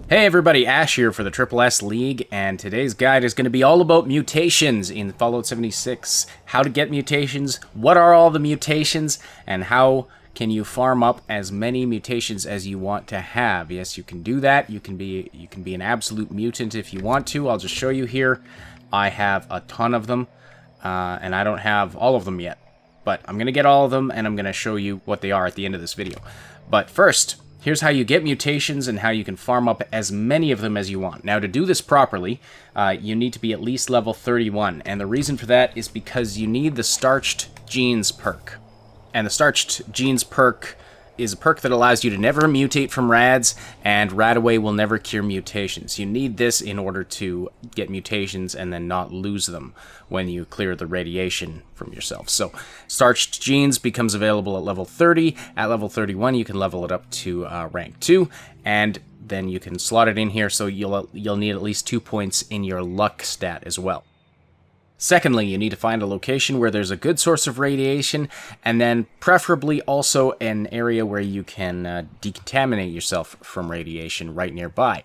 Hey everybody, Ash here for the Triple S League, and today's guide is going to be all about mutations in Fallout 76. How to get mutations, what are all the mutations, and how can you farm up as many mutations as you want to have. Yes, you can do that. You can be an absolute mutant if you want to. I'll just show you here. I have a ton of them, and I don't have all of them yet. But I'm going to get all of them, and I'm going to show you what they are at the end of this video. But first, here's how you get mutations and how you can farm up as many of them as you want. Now, to do this properly, you need to be at least level 31, and the reason for that is because you need the Starched Genes perk. And the Starched Genes perk is a perk that allows you to never mutate from rads, and Radaway will never cure mutations. You need this in order to get mutations and then not lose them when you clear the radiation from yourself. So, Starched Genes becomes available at level 30. At level 31, you can level it up to rank 2, and then you can slot it in here, so you'll need at least 2 points in your luck stat as well. Secondly, you need to find a location where there's a good source of radiation, and then preferably also an area where you can decontaminate yourself from radiation right nearby.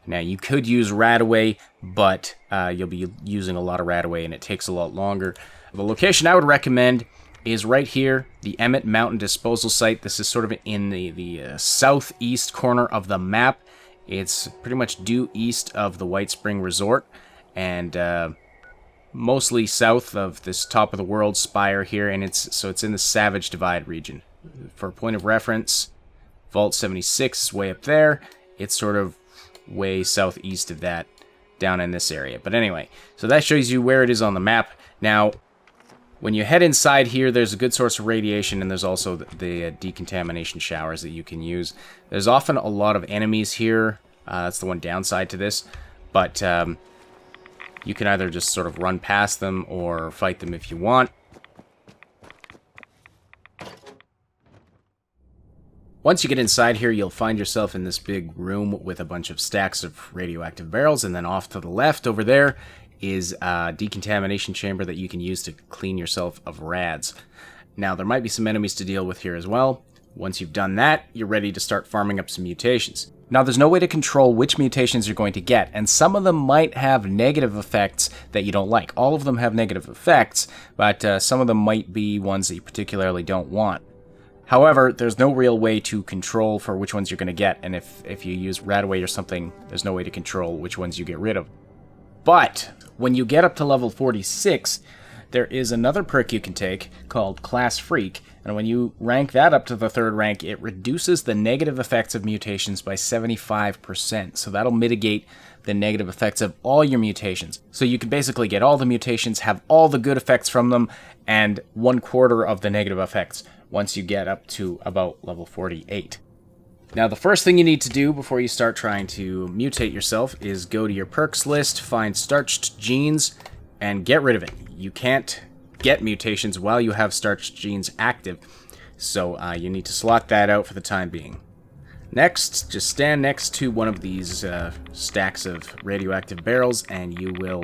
Now, you could use Radaway, but you'll be using a lot of Radaway, and it takes a lot longer. The location I would recommend is right here, the Emmett Mountain Disposal Site. This is sort of in the southeast corner of the map. It's pretty much due east of the White Spring Resort, and mostly south of this top of the world spire here, and it's in the Savage Divide region. For a point of reference, Vault 76 is way up there. It's sort of way southeast of that, down in this area. But anyway, so that shows you where it is on the map. Now, when you head inside here, there's a good source of radiation, and there's also the decontamination showers that you can use. There's often a lot of enemies here. That's the one downside to this, but you can either just sort of run past them or fight them if you want. Once you get inside here, you'll find yourself in this big room with a bunch of stacks of radioactive barrels, and then off to the left over there is a decontamination chamber that you can use to clean yourself of rads. Now, there might be some enemies to deal with here as well. Once you've done that, you're ready to start farming up some mutations. Now, there's no way to control which mutations you're going to get, and some of them might have negative effects that you don't like. All of them have negative effects, but some of them might be ones that you particularly don't want. However, there's no real way to control for which ones you're going to get, and if you use Radaway or something, there's no way to control which ones you get rid of. But when you get up to level 46, there is another perk you can take called Class Freak, and when you rank that up to the 3rd rank, it reduces the negative effects of mutations by 75%. So that'll mitigate the negative effects of all your mutations. So you can basically get all the mutations, have all the good effects from them, and 1/4 of the negative effects once you get up to about level 48. Now, the first thing you need to do before you start trying to mutate yourself is go to your perks list, find Starched Genes, and get rid of it. You can't get mutations while you have Starched Genes active, so you need to slot that out for the time being. Next, just stand next to one of these stacks of radioactive barrels, and you will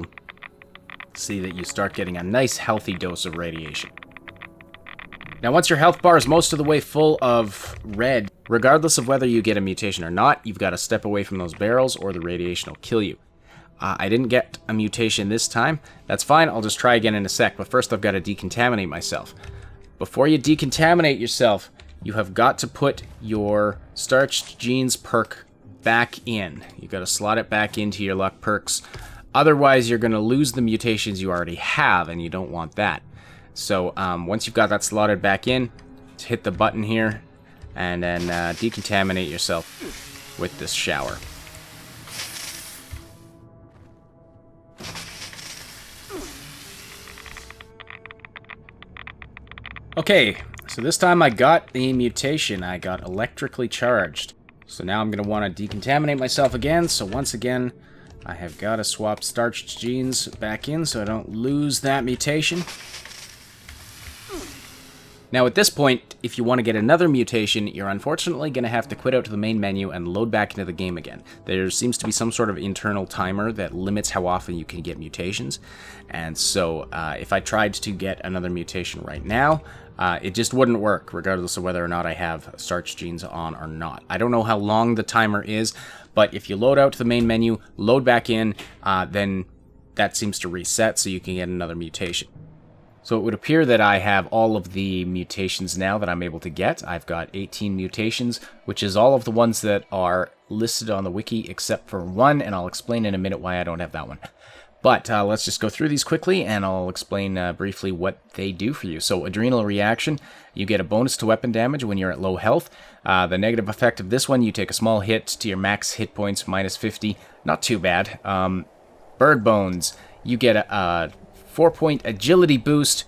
see that you start getting a nice healthy dose of radiation. Now, once your health bar is most of the way full of red, regardless of whether you get a mutation or not, you've got to step away from those barrels or the radiation will kill you. I didn't get a mutation this time. That's fine, I'll just try again in a sec, but first I've got to decontaminate myself. Before you decontaminate yourself, you have got to put your Starched Genes perk back in. You've got to slot it back into your luck perks. Otherwise, you're going to lose the mutations you already have, and you don't want that. So once you've got that slotted back in, hit the button here, and then decontaminate yourself with this shower. Okay, so this time I got the mutation. I got electrically charged. So now I'm going to want to decontaminate myself again. So once again, I have got to swap Starched Genes back in so I don't lose that mutation. Now at this point, if you want to get another mutation, you're unfortunately going to have to quit out to the main menu and load back into the game again. There seems to be some sort of internal timer that limits how often you can get mutations, and so if I tried to get another mutation right now, it just wouldn't work, regardless of whether or not I have starch genes on or not. I don't know how long the timer is, but if you load out to the main menu, load back in, then that seems to reset so you can get another mutation. So it would appear that I have all of the mutations now that I'm able to get. I've got 18 mutations, which is all of the ones that are listed on the wiki except for one, and I'll explain in a minute why I don't have that one. But let's just go through these quickly, and I'll explain briefly what they do for you. So Adrenal reaction, you get a bonus to weapon damage when you're at low health. The negative effect of this one, you take a small hit to your max hit points, minus 50. Not too bad. Bird bones, you get a 4-point agility boost.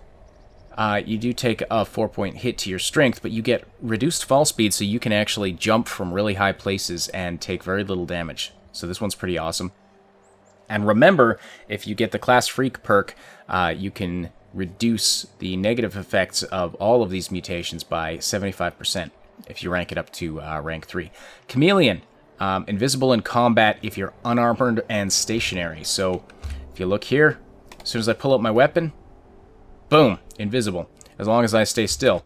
You do take a 4-point hit to your strength, but you get reduced fall speed, so you can actually jump from really high places and take very little damage. So this one's pretty awesome. And remember, if you get the Class Freak perk, you can reduce the negative effects of all of these mutations by 75% if you rank it up to rank 3. Chameleon, invisible in combat if you're unarmored and stationary. So if you look here, as soon as I pull out my weapon, boom, invisible, as long as I stay still.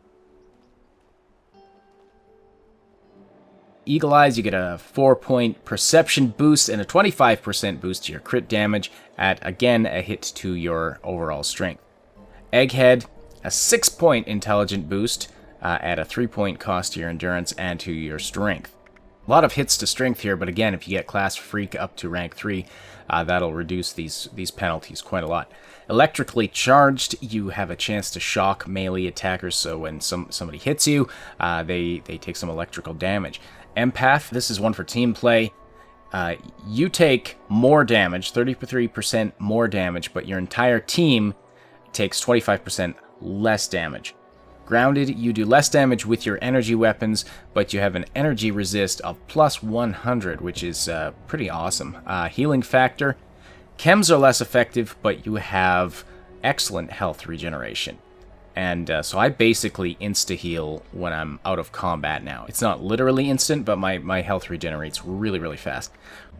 Eagle Eyes, you get a 4-point perception boost and a 25% boost to your crit damage at, again, a hit to your overall strength. Egghead, a 6-point intelligent boost at a 3-point cost to your endurance and to your strength. A lot of hits to strength here, but again, if you get Class Freak up to rank 3, that'll reduce these penalties quite a lot. Electrically charged, you have a chance to shock melee attackers, so when somebody hits you, they take some electrical damage. Empath, this is one for team play. You take more damage, 33% more damage, but your entire team takes 25% less damage. Grounded, you do less damage with your energy weapons, but you have an energy resist of plus 100, which is pretty awesome. Healing factor, chems are less effective, but you have excellent health regeneration. And so I basically insta-heal when I'm out of combat now. It's not literally instant, but my health regenerates really, really fast.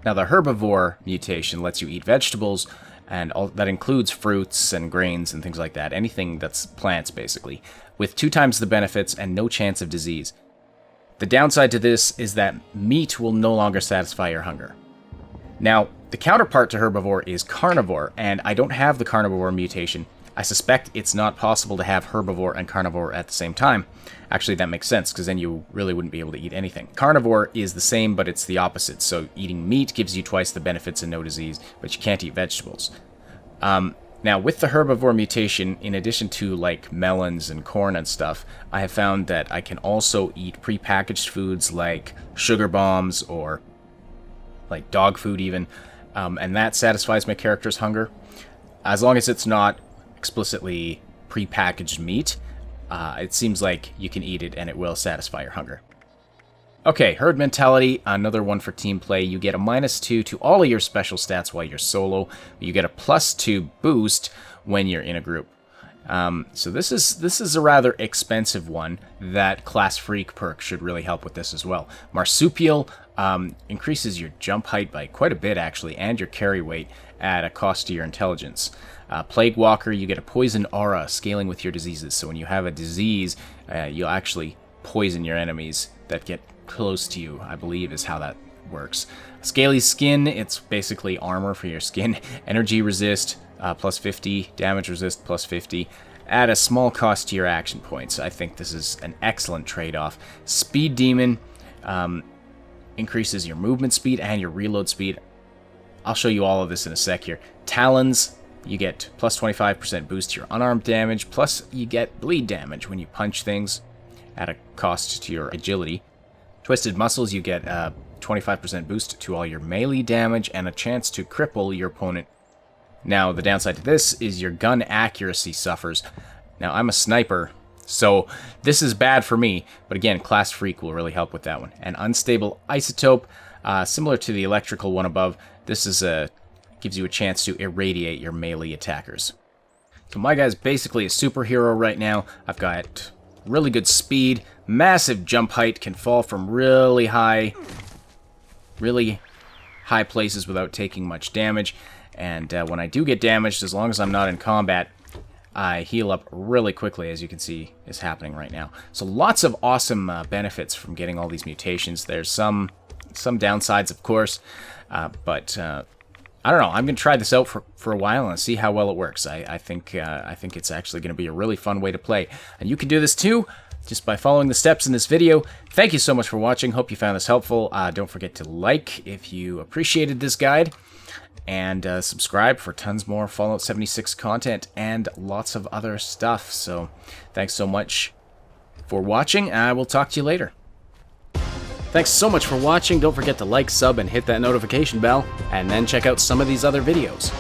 Now the Herbivore mutation lets you eat vegetables, and that includes fruits and grains and things like that. Anything that's plants, basically, with 2 times the benefits and no chance of disease. The downside to this is that meat will no longer satisfy your hunger. Now, the counterpart to Herbivore is Carnivore, and I don't have the Carnivore mutation. I suspect it's not possible to have Herbivore and Carnivore at the same time. Actually, that makes sense, because then you really wouldn't be able to eat anything. Carnivore is the same, but it's the opposite. So eating meat gives you twice the benefits and no disease, but you can't eat vegetables. Now, with the Herbivore mutation, in addition to, like, melons and corn and stuff, I have found that I can also eat prepackaged foods like sugar bombs or, like, dog food even, and that satisfies my character's hunger. As long as it's not explicitly prepackaged meat, it seems like you can eat it and it will satisfy your hunger. Okay, herd mentality, another one for team play. You get a -2 to all of your special stats while you're solo. You get a +2 boost when you're in a group. So this is a rather expensive one. That Class Freak perk should really help with this as well. Marsupial increases your jump height by quite a bit, actually, and your carry weight at a cost to your intelligence. Plague Walker, you get a poison aura scaling with your diseases. So when you have a disease, you'll actually poison your enemies that get close to you, I believe is how that works. Scaly Skin, it's basically armor for your skin. Energy resist, +50. Damage resist, +50. At a small cost to your action points. I think this is an excellent trade-off. Speed Demon increases your movement speed and your reload speed. I'll show you all of this in a sec here. Talons, you get +25% boost to your unarmed damage, plus you get bleed damage when you punch things at a cost to your agility. Twisted Muscles, you get a 25% boost to all your melee damage and a chance to cripple your opponent. Now, the downside to this is your gun accuracy suffers. Now, I'm a sniper, so this is bad for me, but again, Class Freak will really help with that one. And Unstable Isotope, similar to the electrical one above, this is gives you a chance to irradiate your melee attackers. So my guy's basically a superhero right now. I've got really good speed, massive jump height, can fall from really high places without taking much damage. And when I do get damaged, as long as I'm not in combat, I heal up really quickly, as you can see is happening right now. So lots of awesome benefits from getting all these mutations. There's some downsides, of course, but I don't know. I'm going to try this out for a while and see how well it works. I think it's actually going to be a really fun way to play. And you can do this too, just by following the steps in this video. Thank you so much for watching. Hope you found this helpful. Don't forget to like if you appreciated this guide. And subscribe for tons more Fallout 76 content and lots of other stuff. So thanks so much for watching. I will talk to you later. Thanks so much for watching. Don't forget to like, sub, and hit that notification bell. And then check out some of these other videos.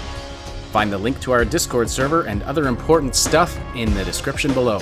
Find the link to our Discord server and other important stuff in the description below.